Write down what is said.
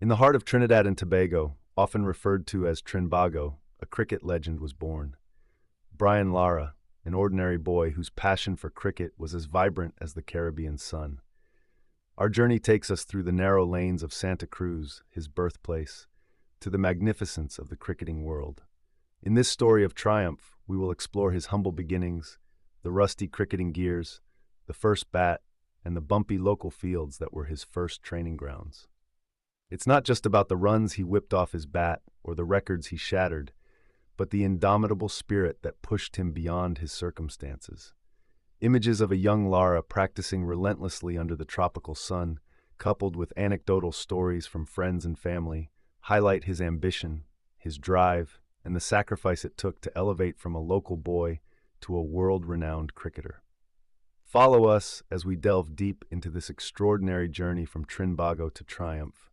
In the heart of Trinidad and Tobago, often referred to as Trinbago, a cricket legend was born. Brian Lara, an ordinary boy whose passion for cricket was as vibrant as the Caribbean sun. Our journey takes us through the narrow lanes of Santa Cruz, his birthplace, to the magnificence of the cricketing world. In this story of triumph, we will explore his humble beginnings, the rusty cricketing gears, the first bat, and the bumpy local fields that were his first training grounds. It's not just about the runs he whipped off his bat or the records he shattered, but the indomitable spirit that pushed him beyond his circumstances. Images of a young Lara practicing relentlessly under the tropical sun, coupled with anecdotal stories from friends and family, highlight his ambition, his drive, and the sacrifice it took to elevate from a local boy to a world-renowned cricketer. Follow us as we delve deep into this extraordinary journey from Trinbago to triumph.